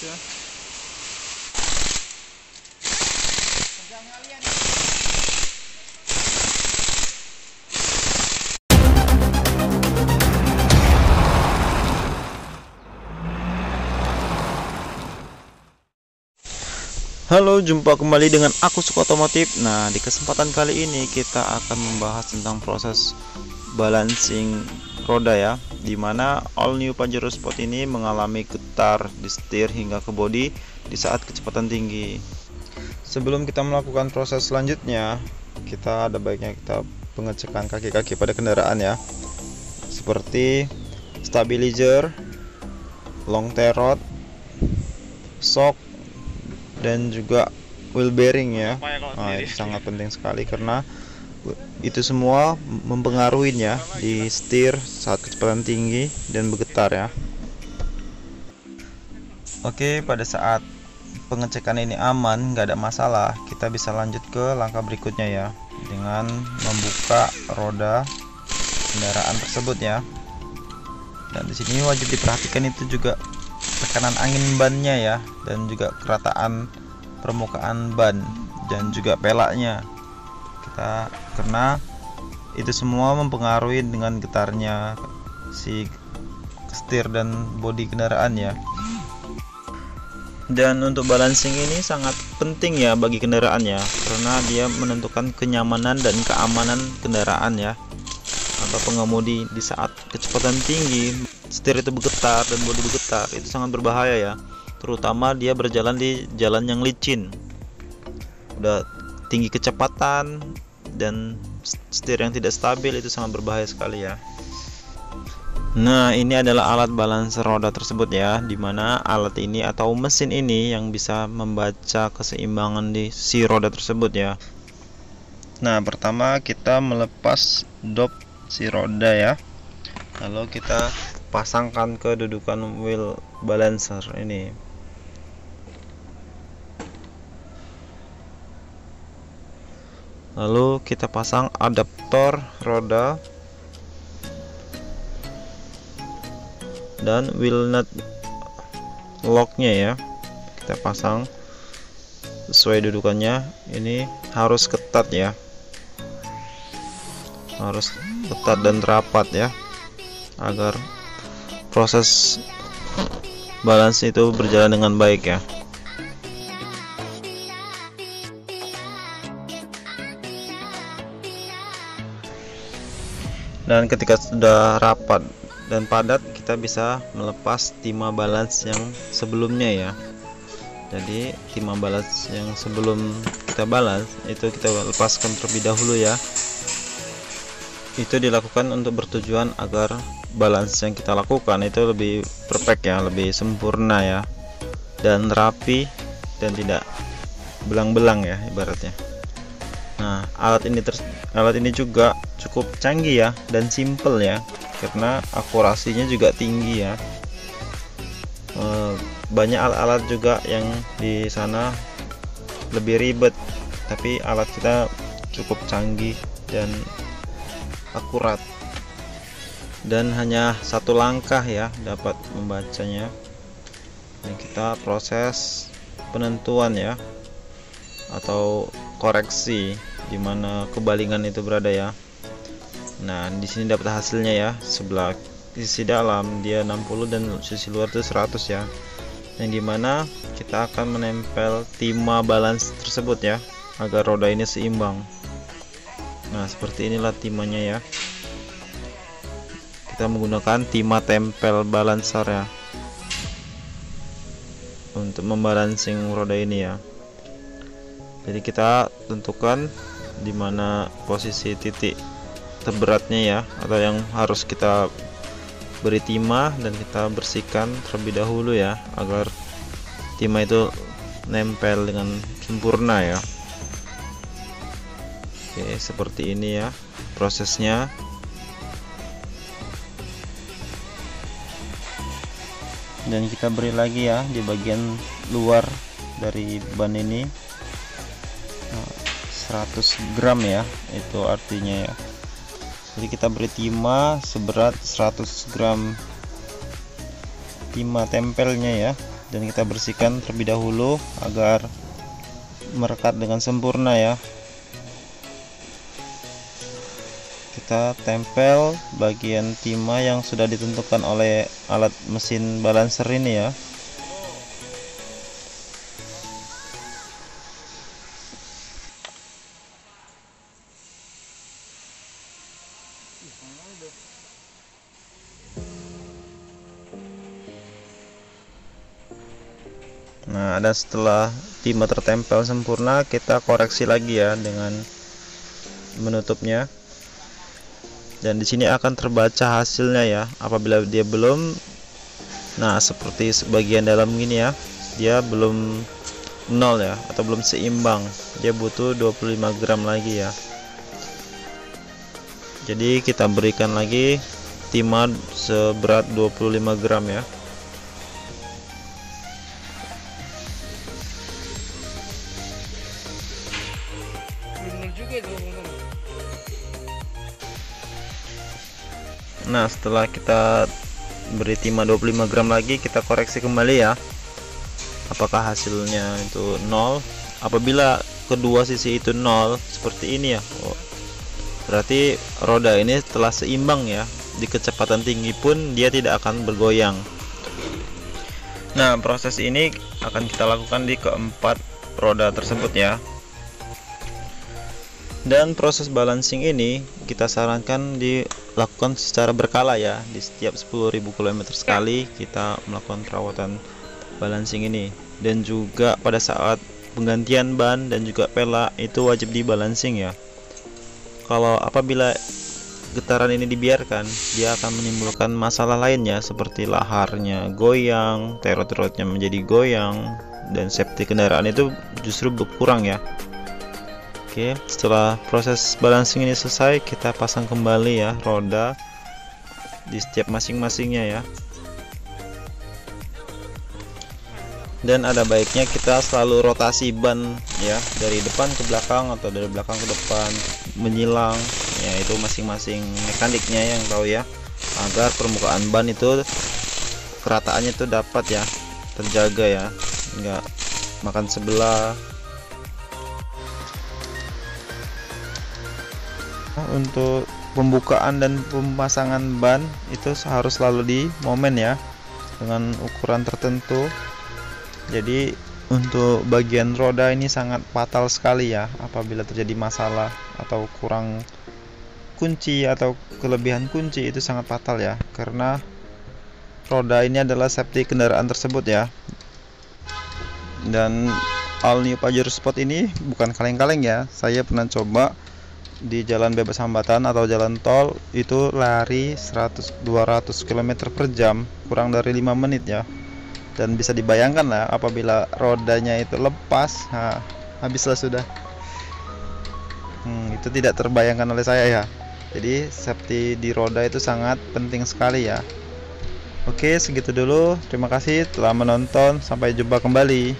ya. Halo, jumpa kembali dengan aku Suka Otomotif. Nah, di kesempatan kali ini kita akan membahas tentang proses balancing roda ya, dimana all new Pajero Sport ini mengalami getar di setir hingga ke bodi di saat kecepatan tinggi. Sebelum kita melakukan proses selanjutnya, kita ada baiknya kita pengecekan kaki-kaki pada kendaraan ya, seperti stabilizer, long tail rod, shock, dan juga wheel bearing ya. Nah, itu sangat penting sekali karena itu semua mempengaruhi ya di setir saat kecepatan tinggi dan bergetar ya. Oke, pada saat pengecekan ini aman, nggak ada masalah, kita bisa lanjut ke langkah berikutnya ya, dengan membuka roda kendaraan tersebut ya. Dan di sini wajib diperhatikan itu juga tekanan angin bannya ya, dan juga kerataan permukaan ban dan juga pelaknya karena itu semua mempengaruhi dengan getarnya si setir dan bodi kendaraan ya. Dan untuk balancing ini sangat penting ya bagi kendaraan ya, karena dia menentukan kenyamanan dan keamanan kendaraan ya, atau pengemudi di saat kecepatan tinggi. Setir itu bergetar dan bodi bergetar, itu sangat berbahaya ya, terutama dia berjalan di jalan yang licin, udah tinggi kecepatan dan setir yang tidak stabil, itu sangat berbahaya sekali ya. Nah, ini adalah alat balancer roda tersebut ya, dimana alat ini atau mesin ini yang bisa membaca keseimbangan di si roda tersebut ya. Nah, pertama kita melepas dop si roda ya, lalu kita pasangkan kedudukan wheel balancer ini. Lalu kita pasang adaptor roda dan wheel nut locknya ya, kita pasang sesuai dudukannya. Ini harus ketat ya, harus ketat dan rapat ya, agar proses balance itu berjalan dengan baik ya. Dan ketika sudah rapat dan padat, kita bisa melepas timah balance yang sebelumnya ya. Jadi timah balance yang sebelum kita balance itu kita lepaskan terlebih dahulu ya. Itu dilakukan untuk bertujuan agar balance yang kita lakukan itu lebih perfect ya, lebih sempurna ya, dan rapi dan tidak belang-belang ya ibaratnya. Nah, alat ini juga cukup canggih ya dan simple ya, karena akurasinya juga tinggi ya. Banyak alat-alat juga yang di sana lebih ribet, tapi alat kita cukup canggih dan akurat, dan hanya satu langkah ya dapat membacanya. Dan kita proses penentuan ya, atau koreksi di mana kebalingan itu berada ya. Nah, di sini dapat hasilnya ya, sebelah sisi dalam dia 60 dan sisi luar itu 100 ya, yang dimana kita akan menempel timah balance tersebut ya, agar roda ini seimbang. Nah, seperti inilah timahnya ya. Kita menggunakan timah tempel balancer ya, untuk membalancing roda ini ya. Jadi kita tentukan di mana posisi titik terberatnya ya, atau yang harus kita beri timah, dan kita bersihkan terlebih dahulu ya, agar timah itu nempel dengan sempurna ya. Oke, seperti ini ya prosesnya. Dan kita beri lagi ya di bagian luar dari ban ini 100 gram ya, itu artinya ya. Jadi kita beri timah seberat 100 gram timah tempelnya ya. dan kita bersihkan terlebih dahulu agar merekat dengan sempurna ya. Kita tempel bagian timah yang sudah ditentukan oleh alat mesin balancer ini ya. Nah, dan setelah timah tertempel sempurna, kita koreksi lagi ya dengan menutupnya. Dan di sini akan terbaca hasilnya ya. Apabila dia belum, nah seperti sebagian dalam gini ya, dia belum nol ya, atau belum seimbang. Dia butuh 25 gram lagi ya. Jadi kita berikan lagi timah seberat 25 gram ya. Nah, setelah kita beri timah 25 gram lagi, kita koreksi kembali ya, apakah hasilnya itu 0. Apabila kedua sisi itu 0 seperti ini ya, berarti roda ini telah seimbang ya. Di kecepatan tinggi pun dia tidak akan bergoyang. Nah, proses ini akan kita lakukan di keempat roda tersebut ya. Dan proses balancing ini kita sarankan dilakukan secara berkala ya. Di setiap 10.000 km sekali kita melakukan perawatan balancing ini. Dan juga pada saat penggantian ban dan juga pelak itu wajib dibalancing ya. Kalau apabila getaran ini dibiarkan, dia akan menimbulkan masalah lainnya seperti laharnya goyang, terot-terotnya menjadi goyang, dan safety kendaraan itu justru berkurang ya. Oke, setelah proses balancing ini selesai, kita pasang kembali ya roda di setiap masing-masingnya ya. Dan ada baiknya kita selalu rotasi ban ya, dari depan ke belakang atau dari belakang ke depan, menyilang ya, itu masing-masing mekaniknya yang tahu ya, agar permukaan ban itu kerataannya itu dapat ya terjaga ya, enggak makan sebelah. Untuk pembukaan dan pemasangan ban itu harus selalu di momen ya, dengan ukuran tertentu. Jadi untuk bagian roda ini sangat fatal sekali ya, apabila terjadi masalah atau kurang kunci atau kelebihan kunci, itu sangat fatal ya, karena roda ini adalah safety kendaraan tersebut ya. Dan All New Pajero Sport ini bukan kaleng-kaleng ya. Saya pernah coba di jalan bebas hambatan atau jalan tol itu lari 100-200 km per jam kurang dari 5 menit ya. Dan bisa dibayangkan lah apabila rodanya itu lepas, nah, habislah sudah. Itu tidak terbayangkan oleh saya ya. Jadi safety di roda itu sangat penting sekali ya. Oke, segitu dulu. Terima kasih telah menonton. Sampai jumpa kembali.